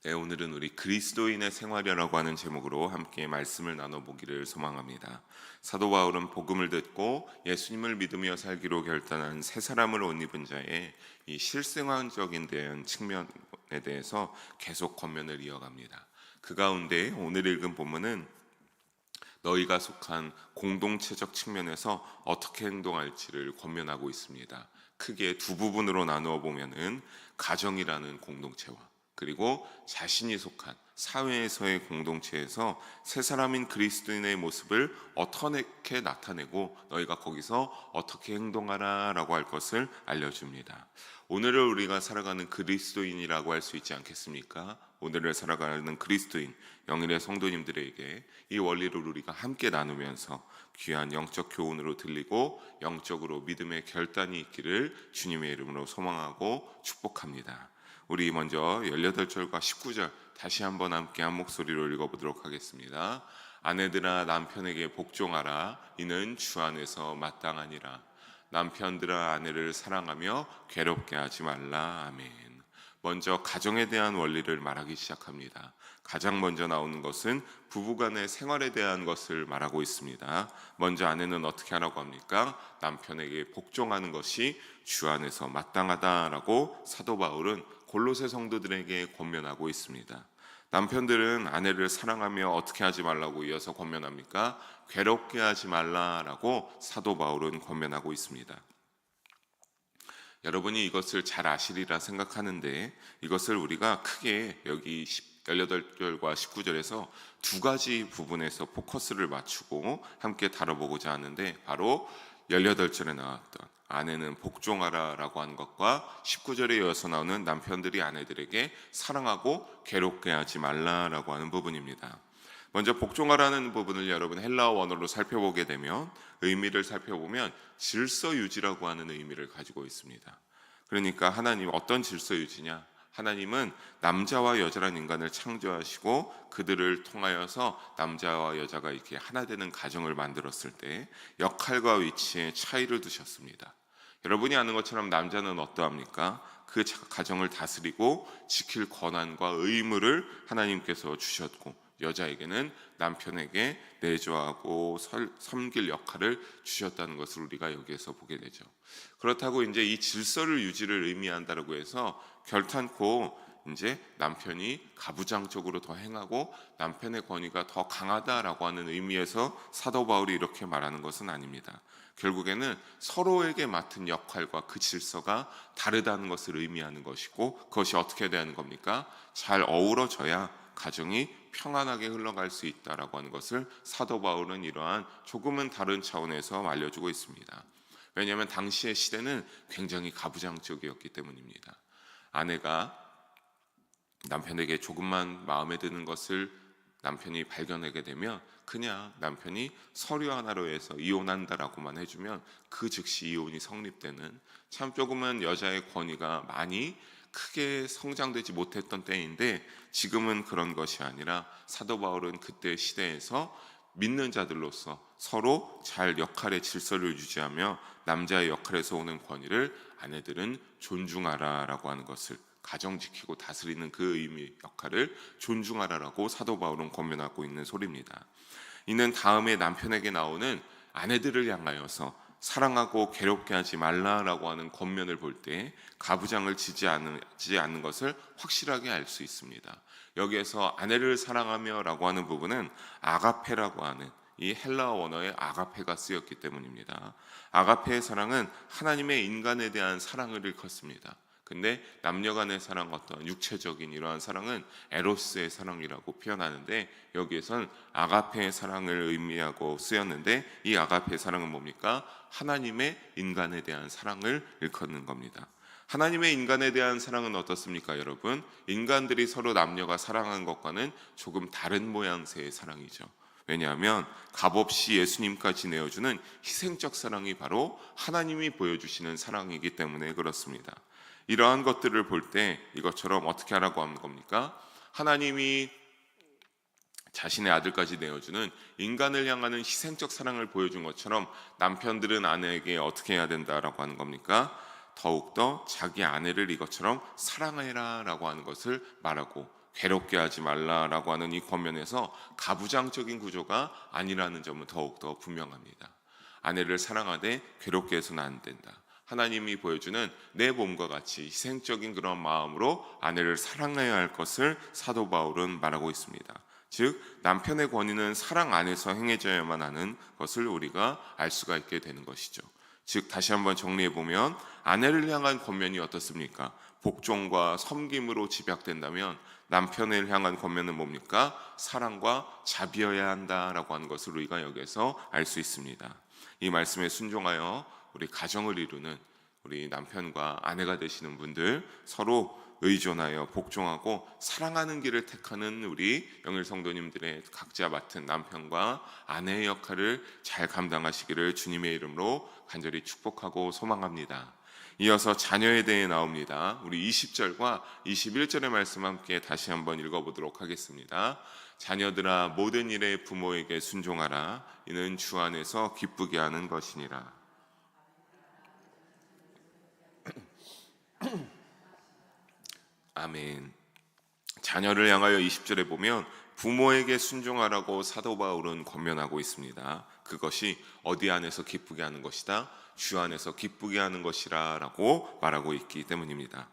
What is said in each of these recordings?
네, 오늘은 우리 그리스도인의 생활이라고 하는 제목으로 함께 말씀을 나눠보기를 소망합니다. 사도 바울은 복음을 듣고 예수님을 믿으며 살기로 결단한 새 사람을 옷 입은 자의 이 실생활적인 대한 측면에 대해서 계속 권면을 이어갑니다. 그 가운데 오늘 읽은 본문은 너희가 속한 공동체적 측면에서 어떻게 행동할지를 권면하고 있습니다. 크게 두 부분으로 나누어 보면은 가정이라는 공동체와 그리고 자신이 속한 사회에서의 공동체에서 새 사람인 그리스도인의 모습을 어떻게 나타내고 너희가 거기서 어떻게 행동하라라고 할 것을 알려줍니다. 오늘을 우리가 살아가는 그리스도인이라고 할 수 있지 않겠습니까? 오늘을 살아가는 그리스도인 영일의 성도님들에게 이 원리를 우리가 함께 나누면서 귀한 영적 교훈으로 들리고 영적으로 믿음의 결단이 있기를 주님의 이름으로 소망하고 축복합니다. 우리 먼저 18절과 19절 다시 한번 함께 한 목소리로 읽어보도록 하겠습니다. 아내들아 남편에게 복종하라. 이는 주 안에서 마땅하니라. 남편들아 아내를 사랑하며 괴롭게 하지 말라. 아멘. 먼저 가정에 대한 원리를 말하기 시작합니다. 가장 먼저 나오는 것은 부부간의 생활에 대한 것을 말하고 있습니다. 먼저 아내는 어떻게 하라고 합니까? 남편에게 복종하는 것이 주 안에서 마땅하다라고 사도 바울은 골로새 성도들에게 권면하고 있습니다. 남편들은 아내를 사랑하며 어떻게 하지 말라고 이어서 권면합니까? 괴롭게 하지 말라라고 사도 바울은 권면하고 있습니다. 여러분이 이것을 잘 아시리라 생각하는데 이것을 우리가 크게 여기 18절과 19절에서 두 가지 부분에서 포커스를 맞추고 함께 다뤄보고자 하는데 바로 18절에 나왔던 아내는 복종하라 라고 하는 것과 19절에 이어서 나오는 남편들이 아내들에게 사랑하고 괴롭게 하지 말라라고 하는 부분입니다. 먼저 복종하라는 부분을 여러분 헬라어 원어로 살펴보게 되면 의미를 살펴보면 질서 유지라고 하는 의미를 가지고 있습니다. 그러니까 하나님 어떤 질서 유지냐? 하나님은 남자와 여자란 인간을 창조하시고 그들을 통하여서 남자와 여자가 이렇게 하나 되는 가정을 만들었을 때 역할과 위치에 차이를 두셨습니다. 여러분이 아는 것처럼 남자는 어떠합니까? 그 가정을 다스리고 지킬 권한과 의무를 하나님께서 주셨고 여자에게는 남편에게 내조하고 섬길 역할을 주셨다는 것을 우리가 여기에서 보게 되죠. 그렇다고 이제 이 질서를 유지를 의미한다고 해서 결탄코 이제 남편이 가부장적으로 더 행하고 남편의 권위가 더 강하다라고 하는 의미에서 사도 바울이 이렇게 말하는 것은 아닙니다. 결국에는 서로에게 맡은 역할과 그 질서가 다르다는 것을 의미하는 것이고 그것이 어떻게 되는 겁니까? 잘 어우러져야 가정이 평안하게 흘러갈 수 있다라고 하는 것을 사도 바울은 이러한 조금은 다른 차원에서 알려주고 있습니다. 왜냐하면 당시의 시대는 굉장히 가부장적이었기 때문입니다. 아내가 남편에게 조금만 마음에 드는 것을 남편이 발견하게 되면 그냥 남편이 서류 하나로 해서 이혼한다라고만 해주면 그 즉시 이혼이 성립되는 참 조금은 여자의 권위가 많이 크게 성장되지 못했던 때인데 지금은 그런 것이 아니라 사도 바울은 그때 시대에서 믿는 자들로서 서로 잘 역할의 질서를 유지하며 남자의 역할에서 오는 권위를 아내들은 존중하라라고 하는 것을 가정 지키고 다스리는 그 의미 역할을 존중하라라고 사도 바울은 권면하고 있는 소리입니다. 이는 다음에 남편에게 나오는 아내들을 향하여서 사랑하고 괴롭게 하지 말라라고 하는 권면을 볼 때 가부장을 지지 않는 것을 확실하게 알 수 있습니다. 여기에서 아내를 사랑하며라고 하는 부분은 아가페라고 하는 이 헬라어 원어의 아가페가 쓰였기 때문입니다. 아가페의 사랑은 하나님의 인간에 대한 사랑을 일컫습니다. 근데 남녀 간의 사랑, 어떤 육체적인 이러한 사랑은 에로스의 사랑이라고 표현하는데 여기에선 아가페의 사랑을 의미하고 쓰였는데 이 아가페의 사랑은 뭡니까? 하나님의 인간에 대한 사랑을 일컫는 겁니다. 하나님의 인간에 대한 사랑은 어떻습니까, 여러분? 인간들이 서로 남녀가 사랑한 것과는 조금 다른 모양새의 사랑이죠. 왜냐하면 값없이 예수님까지 내어주는 희생적 사랑이 바로 하나님이 보여주시는 사랑이기 때문에 그렇습니다. 이러한 것들을 볼 때 이것처럼 어떻게 하라고 하는 겁니까? 하나님이 자신의 아들까지 내어주는 인간을 향하는 희생적 사랑을 보여준 것처럼 남편들은 아내에게 어떻게 해야 된다라고 하는 겁니까? 더욱더 자기 아내를 이것처럼 사랑해라 라고 하는 것을 말하고 괴롭게 하지 말라라고 하는 이 권면에서 가부장적인 구조가 아니라는 점은 더욱더 분명합니다. 아내를 사랑하되 괴롭게 해서는 안 된다. 하나님이 보여주는 내 몸과 같이 희생적인 그런 마음으로 아내를 사랑해야 할 것을 사도 바울은 말하고 있습니다. 즉 남편의 권위는 사랑 안에서 행해져야만 하는 것을 우리가 알 수가 있게 되는 것이죠. 즉 다시 한번 정리해 보면 아내를 향한 권면이 어떻습니까? 복종과 섬김으로 집약된다면 남편을 향한 권면은 뭡니까? 사랑과 자비여야 한다라고 하는 것을 우리가 여기에서 알 수 있습니다. 이 말씀에 순종하여 우리 가정을 이루는 우리 남편과 아내가 되시는 분들 서로 의존하여 복종하고 사랑하는 길을 택하는 우리 영일 성도님들의 각자 맡은 남편과 아내의 역할을 잘 감당하시기를 주님의 이름으로 간절히 축복하고 소망합니다. 이어서 자녀에 대해 나옵니다. 우리 20절과 21절의 말씀 함께 다시 한번 읽어보도록 하겠습니다. 자녀들아 모든 일에 부모에게 순종하라. 이는 주 안에서 기쁘게 하는 것이니라. 아멘. 자녀를 향하여 20절에 보면 부모에게 순종하라고 사도 바울은 권면하고 있습니다. 그것이 어디 안에서 기쁘게 하는 것이다? 주 안에서 기쁘게 하는 것이라 라고 말하고 있기 때문입니다.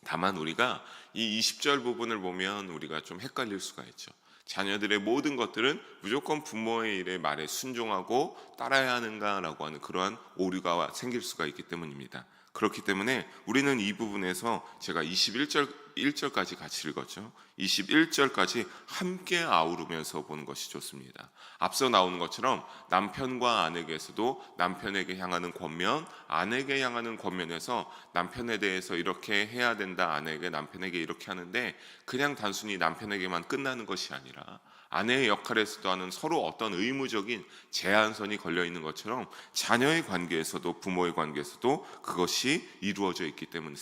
다만 우리가 이 20절 부분을 보면 우리가 좀 헷갈릴 수가 있죠. 자녀들의 모든 것들은 무조건 부모의 일에 말에 순종하고 따라야 하는가라고 하는 그러한 오류가 생길 수가 있기 때문입니다. 그렇기 때문에 우리는 이 부분에서 제가 1절까지 같이 읽었죠. 21절까지 함께 아우르면서 보는 것이 좋습니다. 앞서 나오는 것처럼 남편과 아내에게서도 남편에게 향하는 권면, 아내에게 향하는 권면에서 남편에 대해서 이렇게 해야 된다, 아내에게 남편에게 이렇게 하는데 그냥 단순히 남편에게만 끝나는 것이 아니라 아내의 역할에서도 하는 서로 어떤 의무적인 제한선이 걸려 있는 것처럼 자녀의 관계에서도 부모의 관계에서도 그것이 이루어져 있기 때문에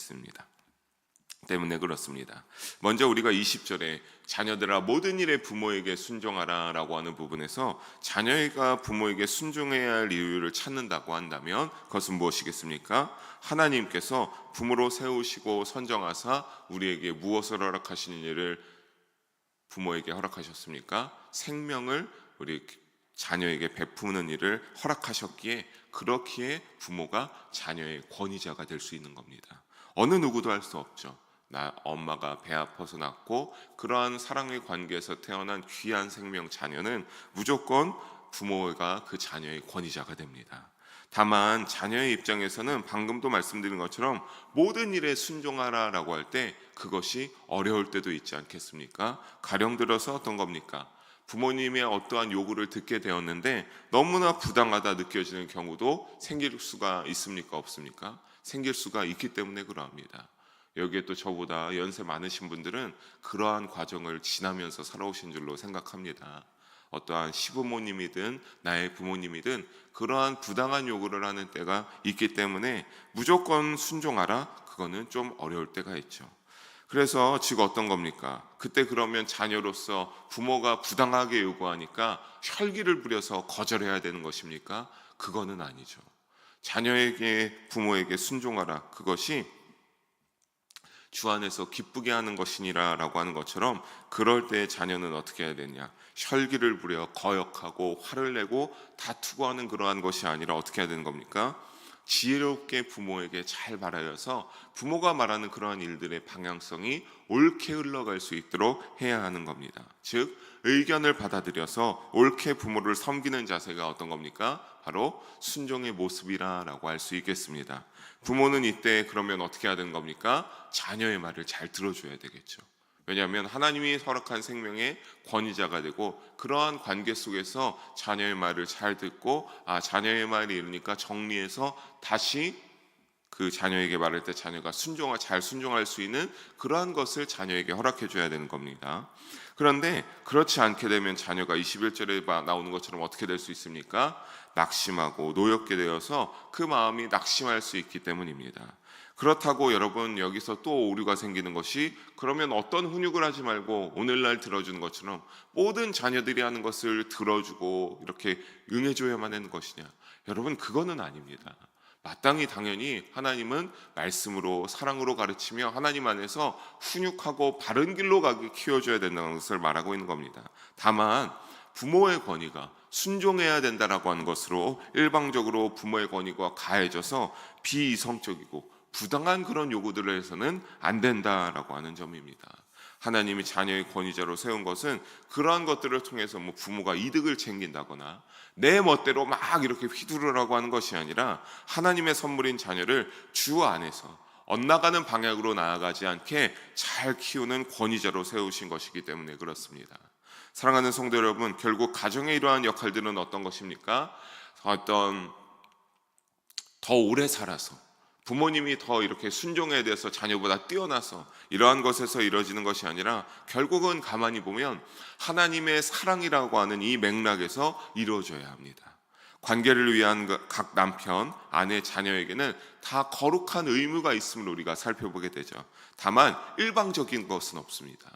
그렇습니다. 먼저 우리가 20절에 자녀들아 모든 일에 부모에게 순종하라 라고 하는 부분에서 자녀가 부모에게 순종해야 할 이유를 찾는다고 한다면 그것은 무엇이겠습니까? 하나님께서 부모로 세우시고 선정하사 우리에게 무엇을 허락하시는 일을 부모에게 허락하셨습니까? 생명을 우리 자녀에게 베푸는 일을 허락하셨기에 그렇기에 부모가 자녀의 권위자가 될 수 있는 겁니다. 어느 누구도 할 수 없죠. 엄마가 배 아파서 낳고 그러한 사랑의 관계에서 태어난 귀한 생명 자녀는 무조건 부모가 그 자녀의 권위자가 됩니다. 다만 자녀의 입장에서는 방금도 말씀드린 것처럼 모든 일에 순종하라 라고 할 때 그것이 어려울 때도 있지 않겠습니까? 가령 들어서 어떤 겁니까? 부모님의 어떠한 요구를 듣게 되었는데 너무나 부당하다 느껴지는 경우도 생길 수가 있습니까? 없습니까? 생길 수가 있기 때문에 그러합니다. 여기에 또 저보다 연세 많으신 분들은 그러한 과정을 지나면서 살아오신 줄로 생각합니다. 어떠한 시부모님이든 나의 부모님이든 그러한 부당한 요구를 하는 때가 있기 때문에 무조건 순종하라, 그거는 좀 어려울 때가 있죠. 그래서 즉 어떤 겁니까? 그때 그러면 자녀로서 부모가 부당하게 요구하니까 혈기를 부려서 거절해야 되는 것입니까? 그거는 아니죠. 자녀에게 부모에게 순종하라, 그것이 주 안에서 기쁘게 하는 것이니라 라고 하는 것처럼 그럴 때 자녀는 어떻게 해야 되냐? 혈기를 부려 거역하고 화를 내고 다투고 하는 그러한 것이 아니라 어떻게 해야 되는 겁니까? 지혜롭게 부모에게 잘 말하여서 부모가 말하는 그러한 일들의 방향성이 옳게 흘러갈 수 있도록 해야 하는 겁니다. 즉 의견을 받아들여서 옳게 부모를 섬기는 자세가 어떤 겁니까? 바로 순종의 모습이라고 할 수 있겠습니다. 부모는 이때 그러면 어떻게 해야 되는 겁니까? 자녀의 말을 잘 들어줘야 되겠죠. 왜냐하면 하나님이 허락한 생명의 권위자가 되고 그러한 관계 속에서 자녀의 말을 잘 듣고 자녀의 말이 이르니까 정리해서 다시 그 자녀에게 말할 때 자녀가 잘 순종할 수 있는 그러한 것을 자녀에게 허락해 줘야 되는 겁니다. 그런데 그렇지 않게 되면 자녀가 21절에 나오는 것처럼 어떻게 될 수 있습니까? 낙심하고 노엽게 되어서 그 마음이 낙심할 수 있기 때문입니다. 그렇다고 여러분 여기서 또 오류가 생기는 것이 그러면 어떤 훈육을 하지 말고 오늘날 들어주는 것처럼 모든 자녀들이 하는 것을 들어주고 이렇게 응해줘야만 하는 것이냐? 여러분 그거는 아닙니다. 마땅히 당연히 하나님은 말씀으로 사랑으로 가르치며 하나님 안에서 훈육하고 바른 길로 가게 키워줘야 된다는 것을 말하고 있는 겁니다. 다만 부모의 권위가 순종해야 된다라고 하는 것으로 일방적으로 부모의 권위가 가해져서 비이성적이고 부당한 그런 요구들을 해서는 안 된다라고 하는 점입니다. 하나님이 자녀의 권위자로 세운 것은 그러한 것들을 통해서 부모가 이득을 챙긴다거나 내 멋대로 막 이렇게 휘두르라고 하는 것이 아니라 하나님의 선물인 자녀를 주 안에서 엇나가는 방향으로 나아가지 않게 잘 키우는 권위자로 세우신 것이기 때문에 그렇습니다. 사랑하는 성도 여러분, 결국 가정의 이러한 역할들은 어떤 것입니까? 더 오래 살아서 부모님이 더 이렇게 순종에 대해서 자녀보다 뛰어나서 이러한 것에서 이루어지는 것이 아니라 결국은 가만히 보면 하나님의 사랑이라고 하는 이 맥락에서 이루어져야 합니다. 관계를 위한 각 남편, 아내, 자녀에게는 다 거룩한 의무가 있음을 우리가 살펴보게 되죠. 다만 일방적인 것은 없습니다.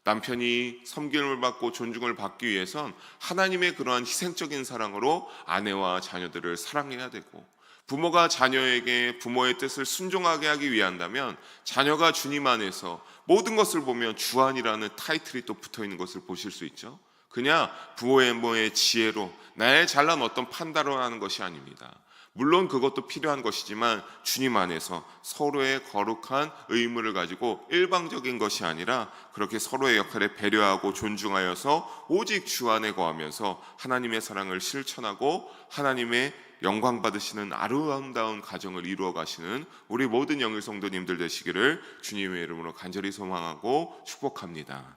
남편이 섬김을 받고 존중을 받기 위해선 하나님의 그러한 희생적인 사랑으로 아내와 자녀들을 사랑해야 되고, 부모가 자녀에게 부모의 뜻을 순종하게 하기 위한다면 자녀가 주님 안에서 모든 것을 보면 주안이라는 타이틀이 또 붙어있는 것을 보실 수 있죠. 그냥 부모의 지혜로 나의 잘난 어떤 판단을 하는 것이 아닙니다. 물론 그것도 필요한 것이지만 주님 안에서 서로의 거룩한 의무를 가지고 일방적인 것이 아니라 그렇게 서로의 역할에 배려하고 존중하여서 오직 주 안에 거하면서 하나님의 사랑을 실천하고 하나님의 영광 받으시는 아름다운 가정을 이루어 가시는 우리 모든 영일 성도님들 되시기를 주님의 이름으로 간절히 소망하고 축복합니다.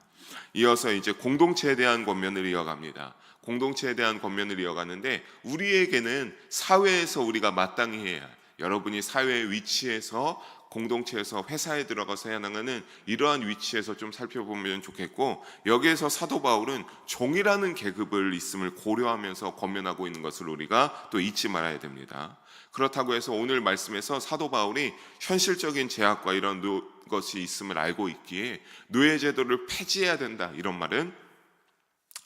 이어서 이제 공동체에 대한 권면을 이어갑니다. 공동체에 대한 권면을 이어가는데, 우리에게는 사회에서 우리가 마땅히 해야 할, 여러분이 사회의 위치에서 공동체에서 회사에 들어가서 해야 하는 이러한 위치에서 좀 살펴보면 좋겠고, 여기에서 사도 바울은 종이라는 계급을 있음을 고려하면서 권면하고 있는 것을 우리가 또 잊지 말아야 됩니다. 그렇다고 해서 오늘 말씀에서 사도 바울이 현실적인 제약과 이런 것이 있음을 알고 있기에 노예제도를 폐지해야 된다 이런 말은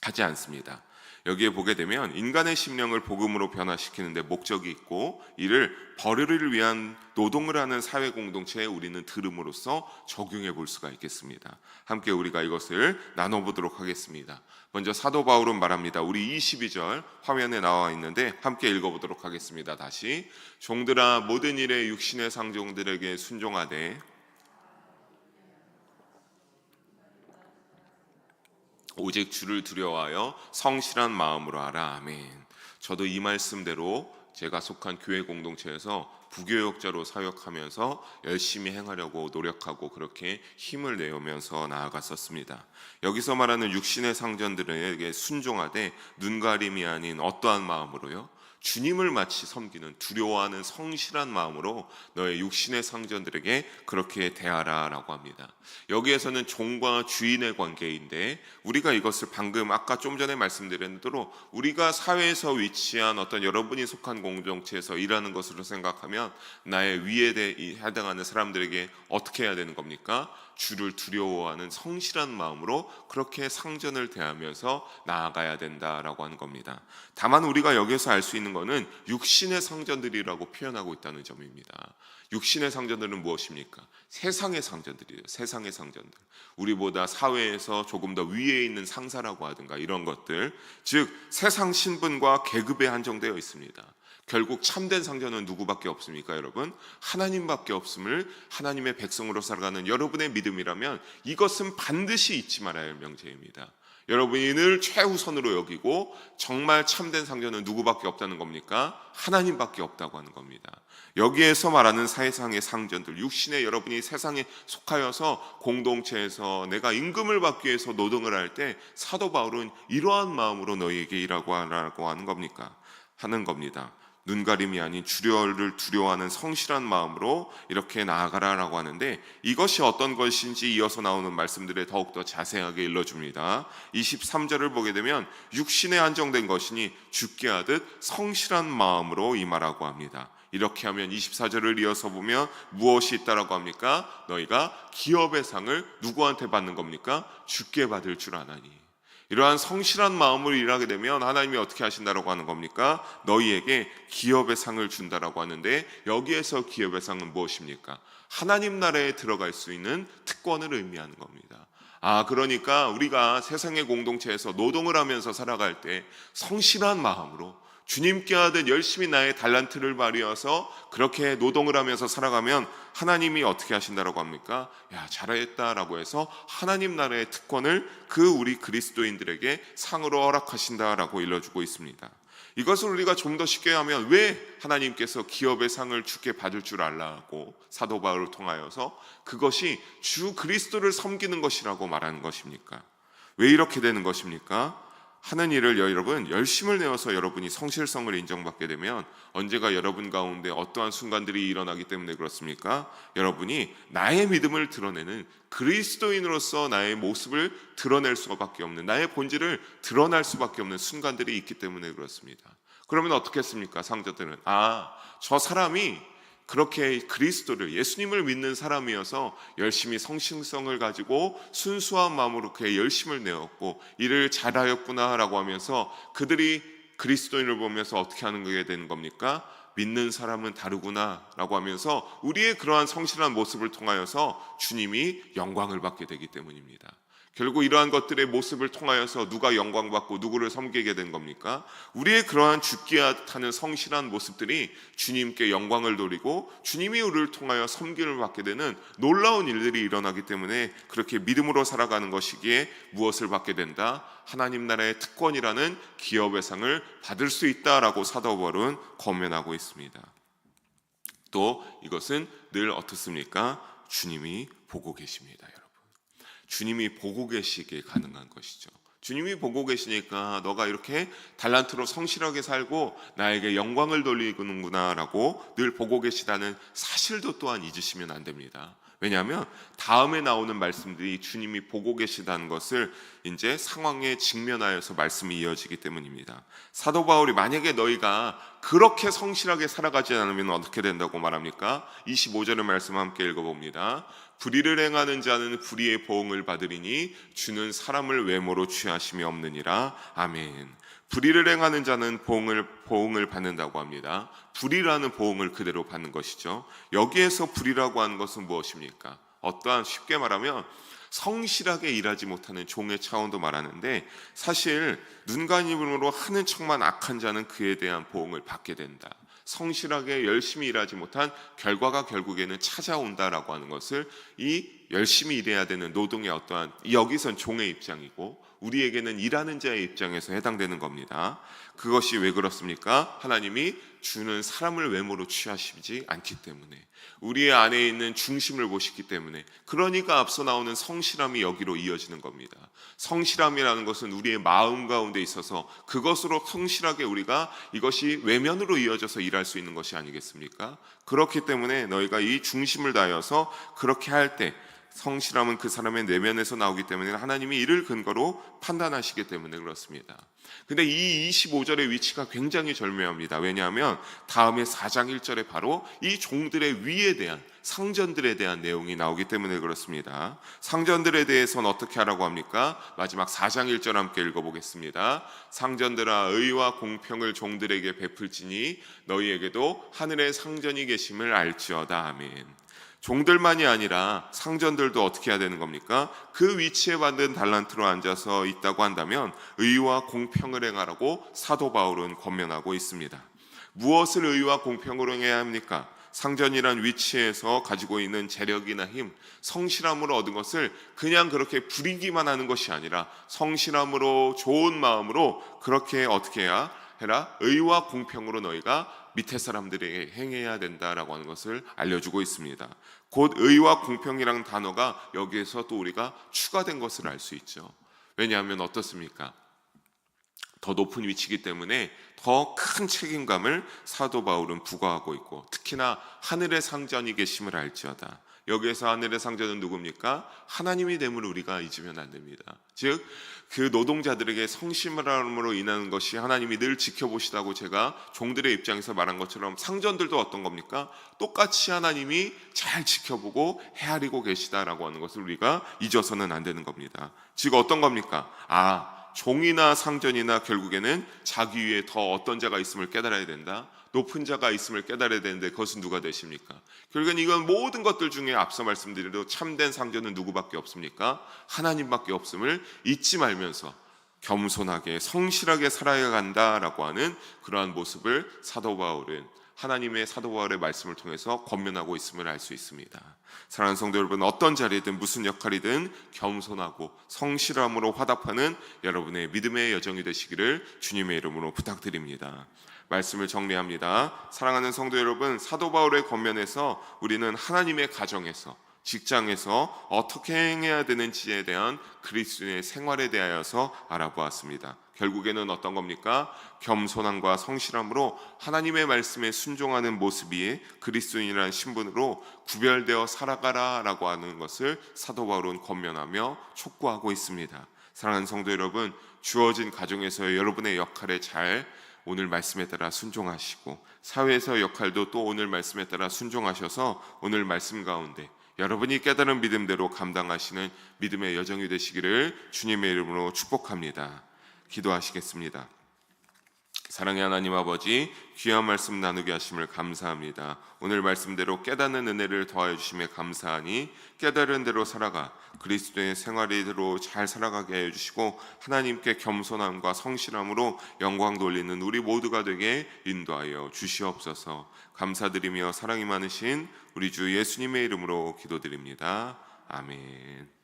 하지 않습니다. 여기에 보게 되면 인간의 심령을 복음으로 변화시키는 데 목적이 있고, 이를 벌을 위한 노동을 하는 사회 공동체에 우리는 들음으로써 적용해 볼 수가 있겠습니다. 함께 우리가 이것을 나눠보도록 하겠습니다. 먼저 사도 바울은 말합니다. 우리 22절 화면에 나와 있는데 함께 읽어보도록 하겠습니다. 다시. 종들아, 모든 일에 육신의 상종들에게 순종하되 오직 주를 두려워하여 성실한 마음으로 하라. 아멘. 저도 이 말씀대로 제가 속한 교회 공동체에서 부교역자로 사역하면서 열심히 행하려고 노력하고 그렇게 힘을 내면서 나아갔었습니다. 여기서 말하는 육신의 상전들에게 순종하되 눈가림이 아닌 어떠한 마음으로요? 주님을 마치 섬기는 두려워하는 성실한 마음으로 너의 육신의 상전들에게 그렇게 대하라 라고 합니다. 여기에서는 종과 주인의 관계인데, 우리가 이것을 방금 아까 좀 전에 말씀드린 대로 우리가 사회에서 위치한 어떤 여러분이 속한 공동체에서 일하는 것으로 생각하면 나의 위에 해당하는 사람들에게 어떻게 해야 되는 겁니까? 주를 두려워하는 성실한 마음으로 그렇게 상전을 대하면서 나아가야 된다라고 하는 겁니다. 다만 우리가 여기서 알 수 있는 것은 육신의 상전들이라고 표현하고 있다는 점입니다. 육신의 상전들은 무엇입니까? 세상의 상전들이에요. 세상의 상전들. 우리보다 사회에서 조금 더 위에 있는 상사라고 하든가 이런 것들, 즉 세상 신분과 계급에 한정되어 있습니다. 결국 참된 상전은 누구밖에 없습니까, 여러분? 하나님밖에 없음을 하나님의 백성으로 살아가는 여러분의 믿음이라면 이것은 반드시 잊지 말아야 할 명제입니다. 여러분이 늘 최우선으로 여기고 정말 참된 상전은 누구밖에 없다는 겁니까? 하나님밖에 없다고 하는 겁니다. 여기에서 말하는 세상의 상전들, 육신의 여러분이 세상에 속하여서 공동체에서 내가 임금을 받기 위해서 노동을 할 때 사도 바울은 이러한 마음으로 너희에게 일하고 하라고 하는 겁니다. 눈가림이 아닌 주를 두려워하는 성실한 마음으로 이렇게 나아가라라고 하는데, 이것이 어떤 것인지 이어서 나오는 말씀들에 더욱더 자세하게 일러줍니다. 23절을 보게 되면 육신에 한정된 것이니 죽게 하듯 성실한 마음으로 임하라고 합니다. 이렇게 하면 24절을 이어서 보면 무엇이 있다라고 합니까? 너희가 기업의 상을 누구한테 받는 겁니까? 주께 받을 줄 아나니. 이러한 성실한 마음으로 일하게 되면 하나님이 어떻게 하신다라고 하는 겁니까? 너희에게 기업의 상을 준다라고 하는데, 여기에서 기업의 상은 무엇입니까? 하나님 나라에 들어갈 수 있는 특권을 의미하는 겁니다. 그러니까 우리가 세상의 공동체에서 노동을 하면서 살아갈 때 성실한 마음으로 주님께 하듯 열심히 나의 달란트를 발휘해서 그렇게 노동을 하면서 살아가면 하나님이 어떻게 하신다라고 합니까? 야, 잘했다라고 해서 하나님 나라의 특권을 우리 그리스도인들에게 상으로 허락하신다라고 일러주고 있습니다. 이것을 우리가 좀 더 쉽게 하면, 왜 하나님께서 기업의 상을 주께 받을 줄 알라고 사도 바울을 통하여서 그것이 주 그리스도를 섬기는 것이라고 말하는 것입니까? 왜 이렇게 되는 것입니까? 하는 일을 여러분 열심을 내어서 여러분이 성실성을 인정받게 되면 언제가 여러분 가운데 어떠한 순간들이 일어나기 때문에 그렇습니까? 여러분이 나의 믿음을 드러내는 그리스도인으로서 나의 모습을 드러낼 수밖에 없는, 나의 본질을 드러날 수밖에 없는 순간들이 있기 때문에 그렇습니다. 그러면 어떻게 했습니까? 상자들은 저 사람이 그렇게 그리스도를, 예수님을 믿는 사람이어서 열심히 성실성을 가지고 순수한 마음으로 그의 열심을 내었고 일을 잘하였구나 라고 하면서 그들이 그리스도인을 보면서 어떻게 하는 게 되는 겁니까? 믿는 사람은 다르구나 라고 하면서 우리의 그러한 성실한 모습을 통하여서 주님이 영광을 받게 되기 때문입니다. 결국 이러한 것들의 모습을 통하여서 누가 영광받고 누구를 섬기게 된 겁니까? 우리의 그러한 죽게 하는 성실한 모습들이 주님께 영광을 돌리고 주님이 우리를 통하여 섬김을 받게 되는 놀라운 일들이 일어나기 때문에 그렇게 믿음으로 살아가는 것이기에 무엇을 받게 된다? 하나님 나라의 특권이라는 기업의 상을 받을 수 있다라고 사도 바울은 권면하고 있습니다. 또 이것은 늘 어떻습니까? 주님이 보고 계십니다. 주님이 보고 계시기에 가능한 것이죠. 주님이 보고 계시니까 너가 이렇게 달란트로 성실하게 살고 나에게 영광을 돌리는구나 라고 늘 보고 계시다는 사실도 또한 잊으시면 안 됩니다. 왜냐하면 다음에 나오는 말씀들이 주님이 보고 계시다는 것을 이제 상황에 직면하여서 말씀이 이어지기 때문입니다. 사도 바울이 만약에 너희가 그렇게 성실하게 살아가지 않으면 어떻게 된다고 말합니까? 25절의 말씀 함께 읽어봅니다. 불의를 행하는 자는 불의의 보응을 받으리니 주는 사람을 외모로 취하심이 없느니라. 아멘. 불의를 행하는 자는 보응을 받는다고 합니다. 불의라는 보응을 그대로 받는 것이죠. 여기에서 불의라고 하는 것은 무엇입니까? 어떠한, 쉽게 말하면 성실하게 일하지 못하는 종의 차원도 말하는데, 사실 눈과 입으로 하는 척만 악한 자는 그에 대한 보응을 받게 된다. 성실하게 열심히 일하지 못한 결과가 결국에는 찾아온다라고 하는 것을, 이 열심히 일해야 되는 노동의 어떠한, 여기선 종의 입장이고 우리에게는 일하는 자의 입장에서 해당되는 겁니다. 그것이 왜 그렇습니까? 하나님이 주는 사람을 외모로 취하시지 않기 때문에, 우리의 안에 있는 중심을 보시기 때문에, 그러니까 앞서 나오는 성실함이 여기로 이어지는 겁니다. 성실함이라는 것은 우리의 마음 가운데 있어서 그것으로 성실하게 우리가 이것이 외면으로 이어져서 일할 수 있는 것이 아니겠습니까? 그렇기 때문에 너희가 이 중심을 다해서 그렇게 할 때, 성실함은 그 사람의 내면에서 나오기 때문에 하나님이 이를 근거로 판단하시기 때문에 그렇습니다. 근데 이 25절의 위치가 굉장히 절묘합니다. 왜냐하면 다음에 4장 1절에 바로 이 종들의 위에 대한, 상전들에 대한 내용이 나오기 때문에 그렇습니다. 상전들에 대해서는 어떻게 하라고 합니까? 마지막 4장 1절 함께 읽어보겠습니다. 상전들아, 의와 공평을 종들에게 베풀지니 너희에게도 하늘의 상전이 계심을 알지어다. 아멘. 종들만이 아니라 상전들도 어떻게 해야 되는 겁니까? 그 위치에 받은 달란트로 앉아서 있다고 한다면 의와 공평을 행하라고 사도 바울은 권면하고 있습니다. 무엇을 의와 공평으로 행해야 합니까? 상전이란 위치에서 가지고 있는 재력이나 힘, 성실함으로 얻은 것을 그냥 그렇게 부리기만 하는 것이 아니라 성실함으로, 좋은 마음으로 그렇게 어떻게 해야 해라? 의와 공평으로 너희가 밑에 사람들에게 행해야 된다라고 하는 것을 알려주고 있습니다. 곧 의와 공평이라는 단어가 여기에서 또 우리가 추가된 것을 알 수 있죠. 왜냐하면 어떻습니까? 더 높은 위치이기 때문에 더 큰 책임감을 사도 바울은 부과하고 있고, 특히나 하늘의 상전이 계심을 알지어다. 여기에서 하늘의 상전은 누굽니까? 하나님이 됨을 우리가 잊으면 안 됩니다. 즉 그 노동자들에게 성실함으로 인하는 것이 하나님이 늘 지켜보시다고 제가 종들의 입장에서 말한 것처럼, 상전들도 어떤 겁니까? 똑같이 하나님이 잘 지켜보고 헤아리고 계시다라고 하는 것을 우리가 잊어서는 안 되는 겁니다. 즉 어떤 겁니까? 종이나 상전이나 결국에는 자기 위에 더 어떤 자가 있음을 깨달아야 된다, 높은 자가 있음을 깨달아야 되는데 그것은 누가 되십니까? 결국엔 이건 모든 것들 중에 앞서 말씀드린 대로 참된 상전은 누구밖에 없습니까? 하나님밖에 없음을 잊지 말면서 겸손하게 성실하게 살아야 간다라고 하는 그러한 모습을 사도 바울은 하나님의 사도 바울의 말씀을 통해서 권면하고 있음을 알 수 있습니다. 사랑하는 성도 여러분, 어떤 자리든 무슨 역할이든 겸손하고 성실함으로 화답하는 여러분의 믿음의 여정이 되시기를 주님의 이름으로 부탁드립니다. 말씀을 정리합니다. 사랑하는 성도 여러분, 사도 바울의 권면에서 우리는 하나님의 가정에서, 직장에서 어떻게 행해야 되는지에 대한 그리스도인의 생활에 대하여서 알아보았습니다. 결국에는 어떤 겁니까? 겸손함과 성실함으로 하나님의 말씀에 순종하는 모습이 그리스도인이라는 신분으로 구별되어 살아가라라고 하는 것을 사도 바울은 권면하며 촉구하고 있습니다. 사랑하는 성도 여러분, 주어진 가정에서의 여러분의 역할에 잘 오늘 말씀에 따라 순종하시고, 사회에서의 역할도 또 오늘 말씀에 따라 순종하셔서 오늘 말씀 가운데 여러분이 깨달은 믿음대로 감당하시는 믿음의 여정이 되시기를 주님의 이름으로 축복합니다. 기도하시겠습니다. 사랑의 하나님 아버지, 귀한 말씀 나누게 하심을 감사합니다. 오늘 말씀대로 깨닫는 은혜를 더하여 주심에 감사하니 깨달은 대로 살아가 그리스도의 생활이대로 잘 살아가게 하여 주시고 하나님께 겸손함과 성실함으로 영광 돌리는 우리 모두가 되게 인도하여 주시옵소서. 감사드리며 사랑이 많으신 우리 주 예수님의 이름으로 기도드립니다. 아멘.